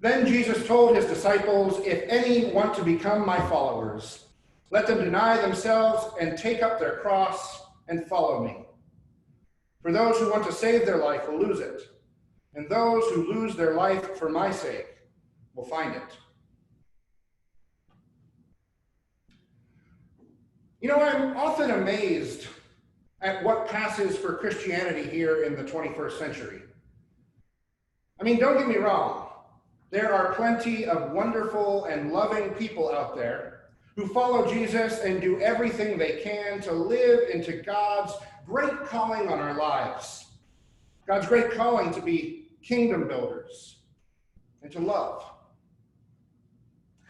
Then Jesus told his disciples, "If any want to become my followers, let them deny themselves and take up their cross and follow me. For those who want to save their life will lose it, and those who lose their life for my sake will find it." You know, I'm often amazed at what passes for Christianity here in the 21st century. I mean, don't get me wrong. There are plenty of wonderful and loving people out there who follow Jesus and do everything they can to live into God's great calling on our lives. God's great calling to be kingdom builders and to love.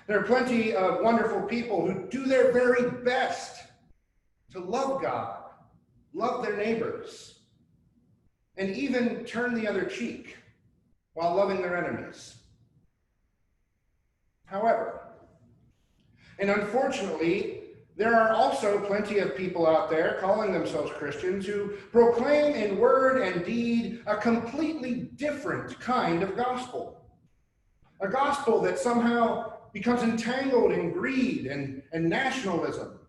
There are plenty of wonderful people who do their very best to love God, love their neighbors, and even turn the other cheek while loving their enemies. However, and unfortunately, there are also plenty of people out there calling themselves Christians who proclaim in word and deed a completely different kind of gospel. A gospel that somehow becomes entangled in greed and nationalism.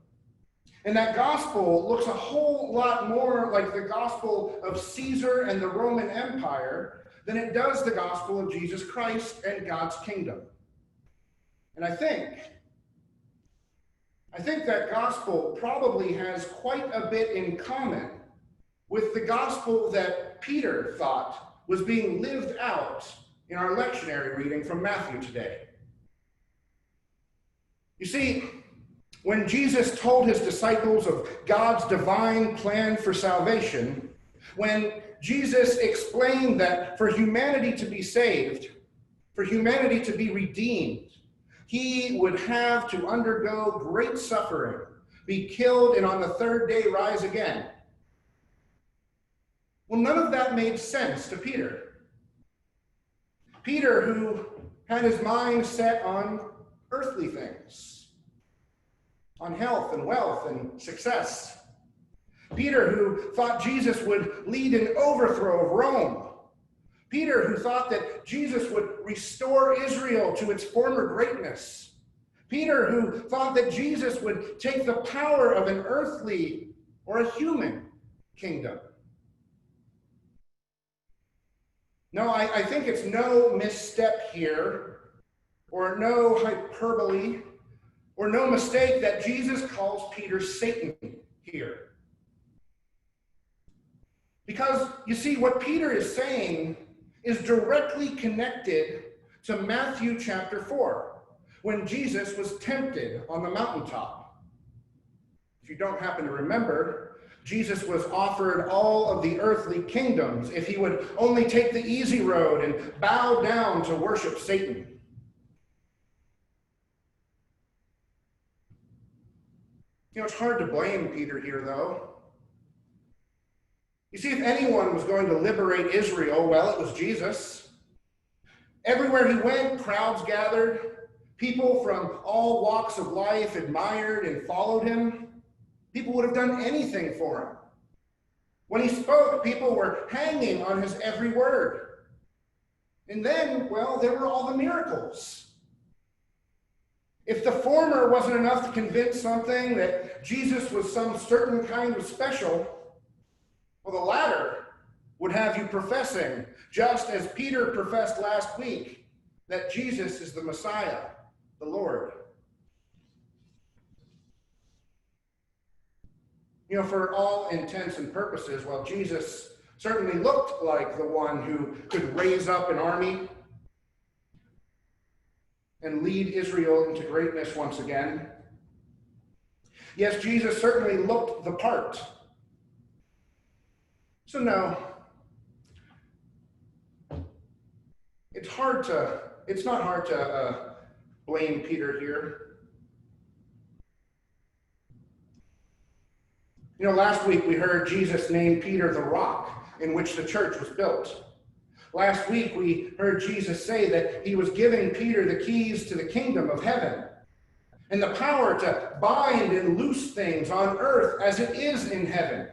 And that gospel looks a whole lot more like the gospel of Caesar and the Roman Empire than it does the gospel of Jesus Christ and God's kingdom. And I think that gospel probably has quite a bit in common with the gospel that Peter thought was being lived out in our lectionary reading from Matthew today. You see, when Jesus told his disciples of God's divine plan for salvation, when Jesus explained that for humanity to be saved, for humanity to be redeemed, he would have to undergo great suffering, be killed, and on the third day rise again. Well, none of that made sense to Peter. Peter, who had his mind set on earthly things, on health and wealth and success. Peter, who thought Jesus would lead an overthrow of Rome. Peter, who thought that Jesus would restore Israel to its former greatness. Peter, who thought that Jesus would take the power of an earthly or a human kingdom. No, I think it's no misstep here, or no hyperbole, or no mistake that Jesus calls Peter Satan here. Because, you see, what Peter is saying is directly connected to Matthew chapter 4, when Jesus was tempted on the mountaintop. If you don't happen to remember, Jesus was offered all of the earthly kingdoms if he would only take the easy road and bow down to worship Satan. You know, it's hard to blame Peter here, though. You see, if anyone was going to liberate Israel, well, it was Jesus. Everywhere he went, crowds gathered. People from all walks of life admired and followed him. People would have done anything for him. When he spoke, people were hanging on his every word. And then, well, there were all the miracles. If the former wasn't enough to convince something that Jesus was some certain kind of special, well, the latter would have you professing, just as Peter professed last week, that Jesus is the Messiah, the Lord. You know, for all intents and purposes, while Jesus certainly looked like the one who could raise up an army and lead Israel into greatness once again, yes, Jesus certainly looked the part. So no, it's not hard to blame Peter here. You know, last week we heard Jesus name Peter the rock in which the church was built. Last week we heard Jesus say that he was giving Peter the keys to the kingdom of heaven and the power to bind and loose things on earth as it is in heaven.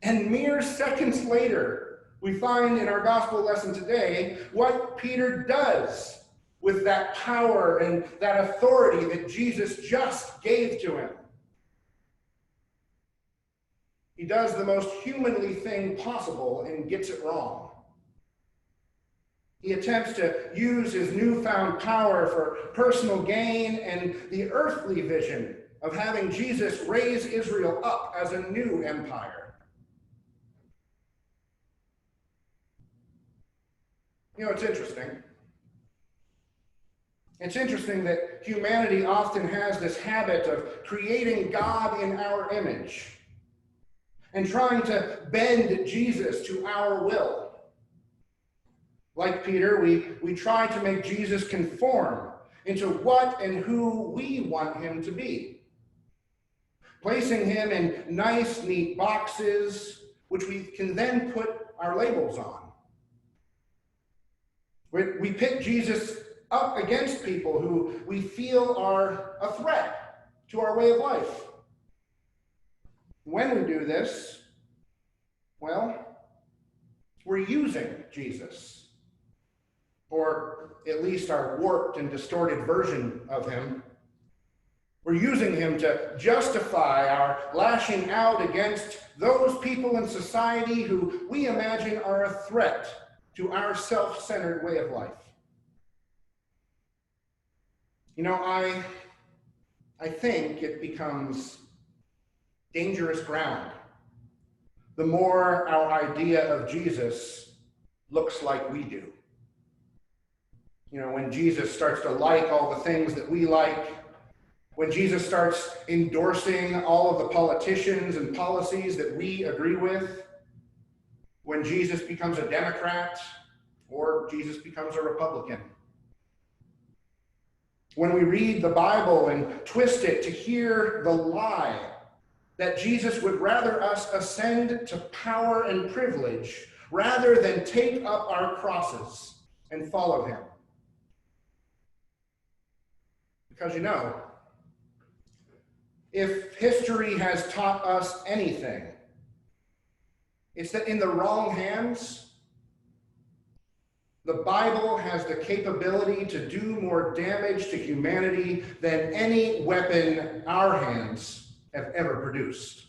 And mere seconds later, we find in our gospel lesson today what Peter does with that power and that authority that Jesus just gave to him. He does the most humanly thing possible and gets it wrong. He attempts to use his newfound power for personal gain and the earthly vision of having Jesus raise Israel up as a new empire. You know, it's interesting. It's interesting that humanity often has this habit of creating God in our image and trying to bend Jesus to our will. Like Peter, we try to make Jesus conform into what and who we want him to be, placing him in nice, neat boxes, which we can then put our labels on. We pit Jesus up against people who we feel are a threat to our way of life. When we do this, well, we're using Jesus, or at least our warped and distorted version of him. We're using him to justify our lashing out against those people in society who we imagine are a threat to our self-centered way of life. You know, I think it becomes dangerous ground the more our idea of Jesus looks like we do. You know, when Jesus starts to like all the things that we like, when Jesus starts endorsing all of the politicians and policies that we agree with, when Jesus becomes a Democrat or Jesus becomes a Republican. When we read the Bible and twist it to hear the lie that Jesus would rather us ascend to power and privilege rather than take up our crosses and follow him. Because you know, if history has taught us anything, it's that in the wrong hands, the Bible has the capability to do more damage to humanity than any weapon our hands have ever produced.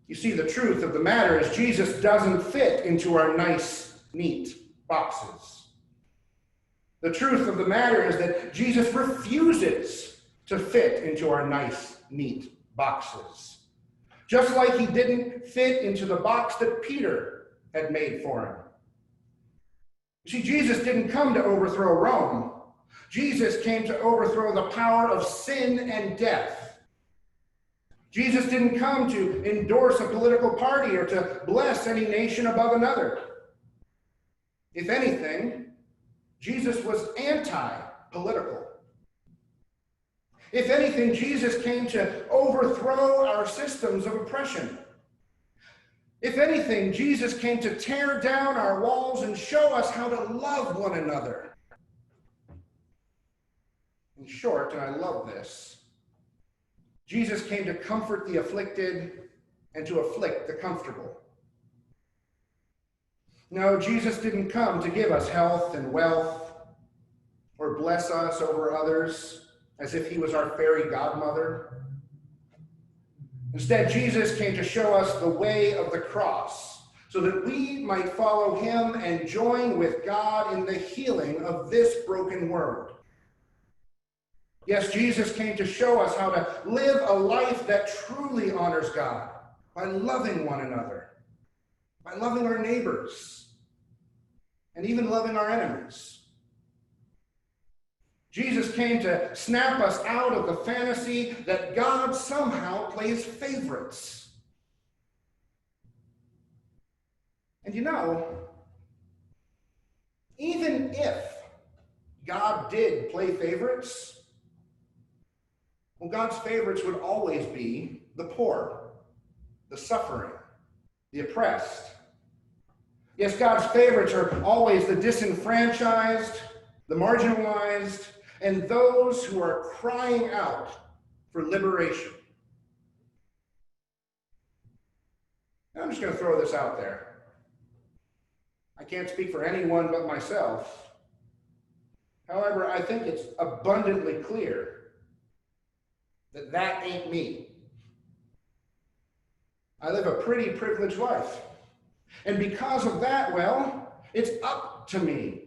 You see, the truth of the matter is Jesus doesn't fit into our nice, neat boxes. The truth of the matter is that Jesus refuses to fit into our nice, neat boxes. Just like he didn't fit into the box that Peter had made for him. You see, Jesus didn't come to overthrow Rome. Jesus came to overthrow the power of sin and death. Jesus didn't come to endorse a political party or to bless any nation above another. If anything, Jesus was anti-political. If anything, Jesus came to overthrow our systems of oppression. If anything, Jesus came to tear down our walls and show us how to love one another. In short, and I love this, Jesus came to comfort the afflicted and to afflict the comfortable. No, Jesus didn't come to give us health and wealth or bless us over others as if he was our fairy godmother. Instead, Jesus came to show us the way of the cross so that we might follow him and join with God in the healing of this broken world. Yes, Jesus came to show us how to live a life that truly honors God by loving one another, by loving our neighbors, and even loving our enemies. Jesus came to snap us out of the fantasy that God somehow plays favorites. And you know, even if God did play favorites, well, God's favorites would always be the poor, the suffering, the oppressed. Yes, God's favorites are always the disenfranchised, the marginalized, and those who are crying out for liberation. I'm just going to throw this out there. I can't speak for anyone but myself. However, I think it's abundantly clear that that ain't me. I live a pretty privileged life. And because of that, well, it's up to me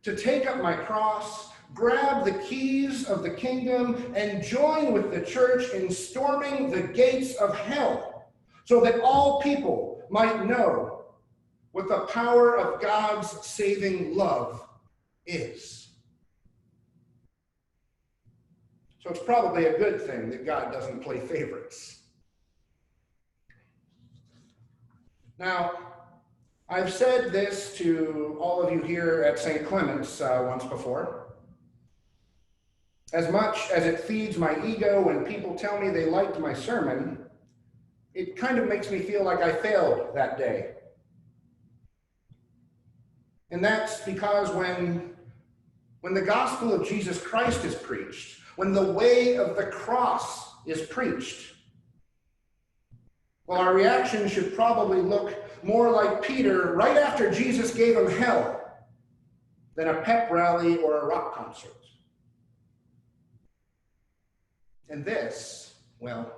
to take up my cross, grab the keys of the kingdom, and join with the church in storming the gates of hell, so that all people might know what the power of God's saving love is. So it's probably a good thing that God doesn't play favorites. Now, I've said this to all of you here at St. Clement's once before. As much as it feeds my ego when people tell me they liked my sermon, it kind of makes me feel like I failed that day. And that's because when the gospel of Jesus Christ is preached, when the way of the cross is preached, well, our reaction should probably look more like Peter right after Jesus gave him hell than a pep rally or a rock concert. And this, well,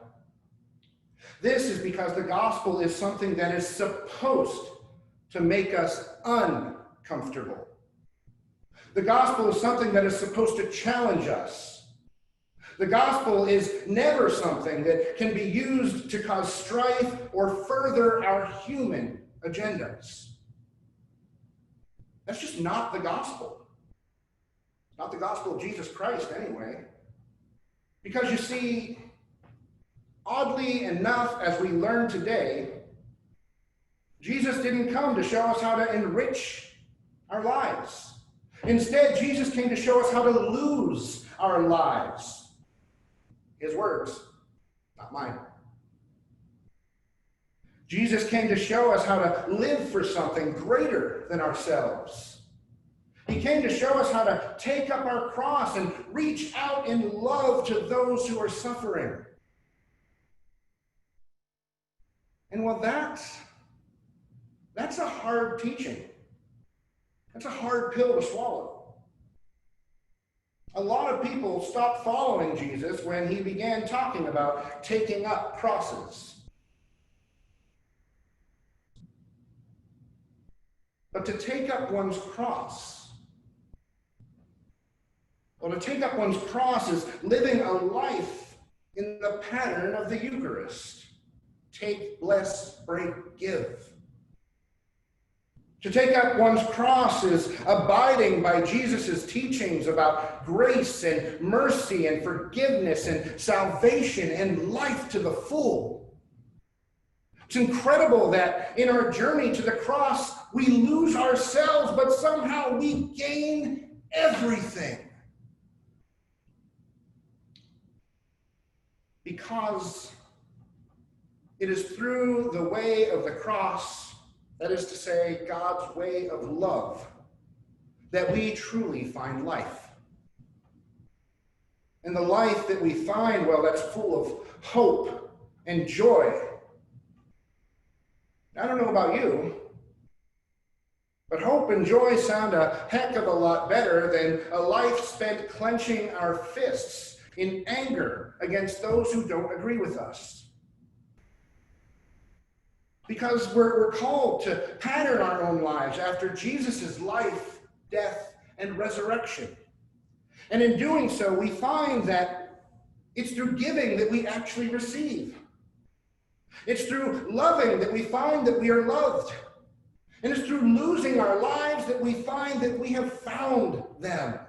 this is because the gospel is something that is supposed to make us uncomfortable. The gospel is something that is supposed to challenge us. The gospel is never something that can be used to cause strife or further our human agendas. That's just not the gospel. Not the gospel of Jesus Christ, anyway. Because you see, oddly enough, as we learn today, Jesus didn't come to show us how to enrich our lives. Instead, Jesus came to show us how to lose our lives. His words, not mine. Jesus came to show us how to live for something greater than ourselves. He came to show us how to take up our cross and reach out in love to those who are suffering. And well, that's a hard teaching. That's a hard pill to swallow. A lot of people stopped following Jesus when he began talking about taking up crosses. But to take up one's cross, well, to take up one's cross is living a life in the pattern of the Eucharist. Take, bless, break, give. To take up one's cross is abiding by Jesus' teachings about grace and mercy and forgiveness and salvation and life to the full. It's incredible that in our journey to the cross, we lose ourselves, but somehow we gain everything. Because it is through the way of the cross, that is to say, God's way of love, that we truly find life. And the life that we find, well, that's full of hope and joy. I don't know about you, but hope and joy sound a heck of a lot better than a life spent clenching our fists in anger against those who don't agree with us. Because we're called to pattern our own lives after Jesus' life, death, and resurrection. And in doing so, we find that it's through giving that we actually receive. It's through loving that we find that we are loved. And it's through losing our lives that we find that we have found them.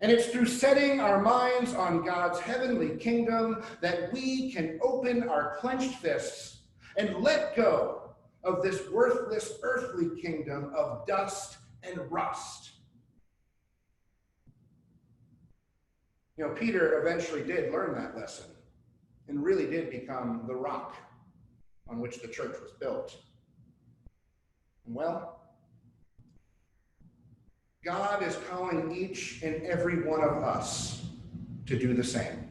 And it's through setting our minds on God's heavenly kingdom that we can open our clenched fists and let go of this worthless earthly kingdom of dust and rust. You know, Peter eventually did learn that lesson and really did become the rock on which the church was built. And well, God is calling each and every one of us to do the same.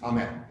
Amen.